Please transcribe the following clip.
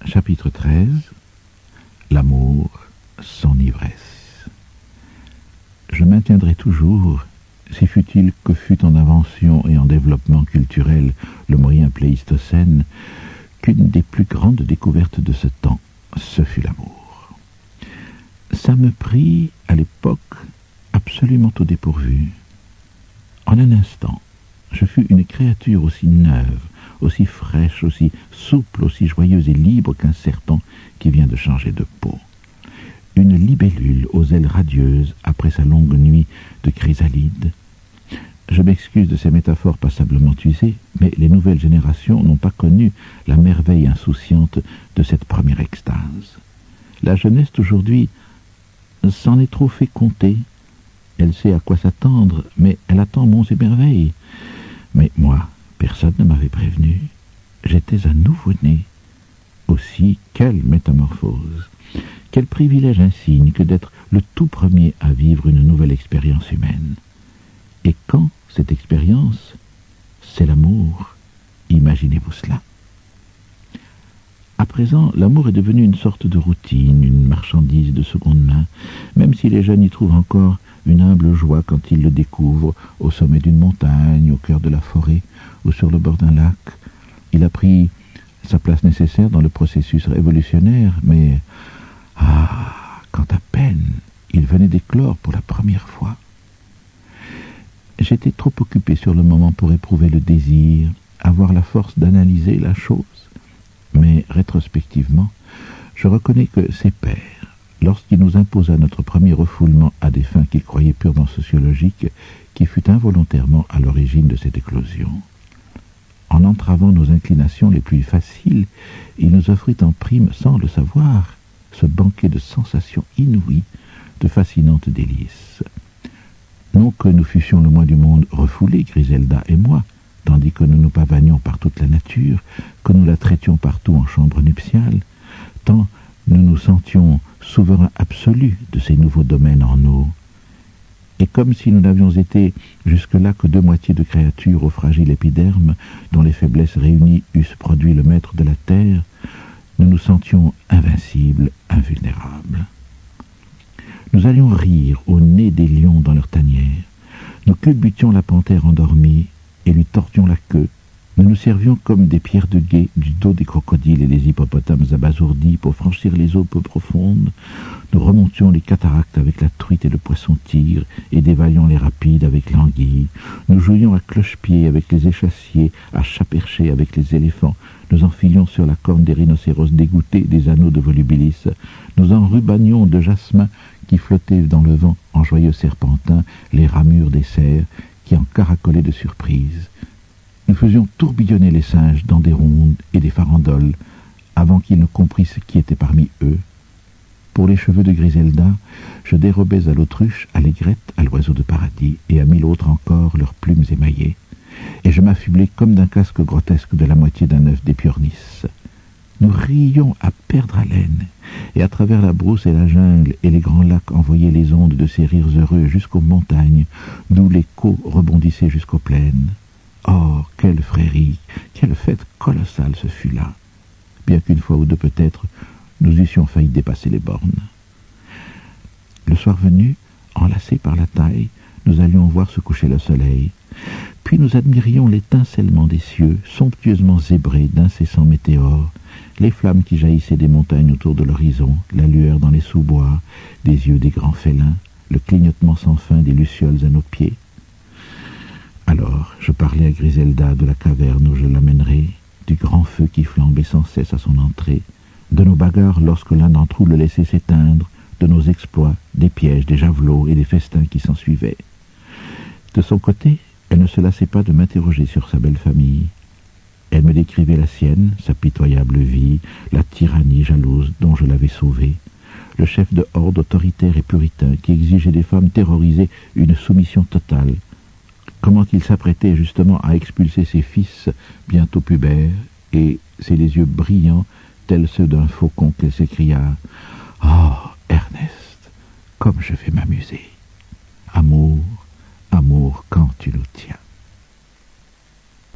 Chapitre 13. L'amour, son ivresse. Je maintiendrai toujours, si fut-il que fut en invention et en développement culturel le moyen pléistocène, qu'une des plus grandes découvertes de ce temps, ce fut l'amour. Ça me prit, à l'époque, absolument au dépourvu. En un instant, je fus une créature aussi neuve, aussi fraîche, aussi souple, aussi joyeuse et libre qu'un serpent qui vient de changer de peau. Une libellule aux ailes radieuses après sa longue nuit de chrysalide. Je m'excuse de ces métaphores passablement usées, mais les nouvelles générations n'ont pas connu la merveille insouciante de cette première extase. La jeunesse d'aujourd'hui s'en est trop fait compter. Elle sait à quoi s'attendre, mais elle attend monts et merveilles. Mais moi, personne ne m'avait prévenu. J'étais un nouveau-né. Aussi, quelle métamorphose! Quel privilège insigne que d'être le tout premier à vivre une nouvelle expérience humaine. Et quand cette expérience, c'est l'amour, imaginez-vous cela. À présent, l'amour est devenu une sorte de routine, une marchandise de seconde main, même si les jeunes y trouvent encore une humble joie quand ils le découvrent au sommet d'une montagne, au cœur de la forêt ou sur le bord d'un lac. Il a pris sa place nécessaire dans le processus révolutionnaire, mais quand à peine il venait d'éclore pour la première fois. J'étais trop occupé sur le moment pour éprouver le désir, avoir la force d'analyser la chose. Mais rétrospectivement, je reconnais que ses pairs, lorsqu'il nous imposa notre premier refoulement à des fins qu'il croyait purement sociologiques, qui fut involontairement à l'origine de cette éclosion. En entravant nos inclinations les plus faciles, il nous offrit en prime, sans le savoir, ce banquet de sensations inouïes, de fascinantes délices. Non que nous fussions le moins du monde refoulés, Griselda et moi, tandis que nous nous pavanions par toute la nature, que nous la traitions partout en chambre nuptiale, tant nous nous sentions souverains absolus de ces nouveaux domaines en nous. Et comme si nous n'avions été jusque-là que deux moitiés de créatures au fragile épiderme, dont les faiblesses réunies eussent produit le maître de la terre, nous nous sentions invincibles, invulnérables. Nous allions rire au nez des lions dans leur tanière. Nous culbutions la panthère endormie et lui tordions la queue. Nous nous servions comme des pierres de guet du dos des crocodiles et des hippopotames abasourdis pour franchir les eaux peu profondes. Nous remontions les cataractes avec la truite et le poisson-tigre et dévalions les rapides avec l'anguille. Nous jouions à cloche-pied avec les échassiers, à chat-perché avec les éléphants. Nous enfilions sur la corne des rhinocéros dégoûtés des anneaux de volubilis. Nous enrubanions de jasmin qui flottaient dans le vent en joyeux serpentins les ramures des cerfs qui en caracolaient de surprise. Nous faisions tourbillonner les singes dans des rondes et des farandoles avant qu'ils ne comprissent qui était parmi eux. Pour les cheveux de Griselda, je dérobais à l'autruche, à l'aigrette, à l'oiseau de paradis et à 1000 autres encore leurs plumes émaillées, et je m'affublais comme d'un casque grotesque de la moitié d'un œuf d'épiornis. Nous rions à perdre haleine, et à travers la brousse et la jungle et les grands lacs envoyaient les ondes de ces rires heureux jusqu'aux montagnes, d'où l'écho rebondissait jusqu'aux plaines. Oh, quelle frairie, quelle fête colossale ce fut là, bien qu'une fois ou deux peut-être, nous eussions failli dépasser les bornes. Le soir venu, enlacés par la taille, nous allions voir se coucher le soleil, puis nous admirions l'étincellement des cieux, somptueusement zébrés d'incessants météores, les flammes qui jaillissaient des montagnes autour de l'horizon, la lueur dans les sous-bois, des yeux des grands félins, le clignotement sans fin des lucioles à nos pieds. Alors, je parlais à Griselda de la caverne où je l'amènerais, du grand feu qui flambait sans cesse à son entrée, de nos bagarres lorsque l'un d'entre nous le laissait s'éteindre, de nos exploits, des pièges, des javelots et des festins qui s'ensuivaient. De son côté, elle ne se lassait pas de m'interroger sur sa belle famille. Elle me décrivait la sienne, sa pitoyable vie, la tyrannie jalouse dont je l'avais sauvée, le chef de horde autoritaire et puritain qui exigeait des femmes terrorisées une soumission totale, comment il s'apprêtait justement à expulser ses fils, bientôt pubères, et c'est les yeux brillants, tels ceux d'un faucon, qu'elle s'écria « Oh, Ernest, comme je vais m'amuser! Amour, amour, quand tu nous tiens !»